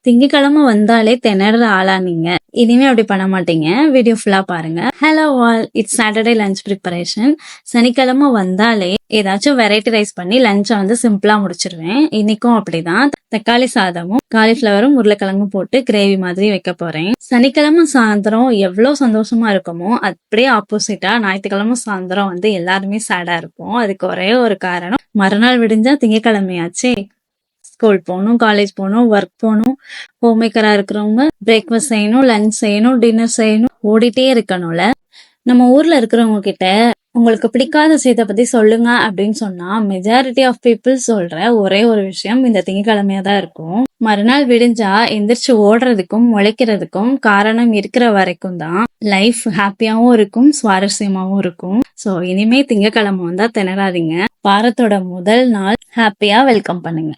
திங்கக்கிழமை வந்தாலே திணற ஆளா நீங்க? இனிமே அப்படி பண்ண மாட்டீங்க. வீடியோ ஃபுல்லா பாருங்க. Hello all, it's Saturday lunch preparation. சனிக்கிழமை வந்தாலே ஏதாச்சும் வெரைட்டி ரைஸ் பண்ணி லஞ்சை வந்து சிம்பிளா முடிச்சிருவேன். இன்னைக்கும் அப்படிதான். தக்காளி சாதமும் காலிஃபிளவரும் உருளைக்கிழங்கும் போட்டு கிரேவி மாதிரி வைக்க போறேன். சனிக்கிழமை சாயந்தரம் எவ்வளவு சந்தோஷமா இருக்குமோ அப்படியே ஆப்போசிட்டா ஞாயிற்றுக்கிழமை சாயந்தரம் வந்து எல்லாருமே சேடா இருப்போம். அதுக்கு ஒரே ஒரு காரணம், மறுநாள் விடிஞ்சா திங்கக்கிழமையாச்சே. ஸ்கூல் போகணும், காலேஜ் போகணும், ஒர்க் போகணும், ஹோம் மேக்கரா இருக்கிறவங்க பிரேக்ஃபாஸ்ட் செய்யணும், லஞ்ச் செய்யணும், டின்னர் செய்யணும், ஓடிட்டே இருக்கணும்ல. நம்ம ஊர்ல இருக்கிறவங்க கிட்ட உங்களுக்கு பிடிக்காத விஷயத்தை பத்தி சொல்லுங்க அப்படின்னு சொன்னா மெஜாரிட்டி ஆஃப் பீப்புள் சொல்ற ஒரே ஒரு விஷயம் இந்த திங்கக்கிழமையா தான் இருக்கும். மறுநாள் விடிஞ்சா எந்திரிச்சு ஓடுறதுக்கும் முளைக்கிறதுக்கும் காரணம் இருக்கிற வரைக்கும் தான் லைஃப் ஹாப்பியாவும் இருக்கும், சுவாரஸ்யமாவும் இருக்கும். சோ இனிமே திங்கக்கிழமை வந்தா திணறாதீங்க. வாரத்தோட முதல் நாள் ஹாப்பியா வெல்கம் பண்ணுங்க.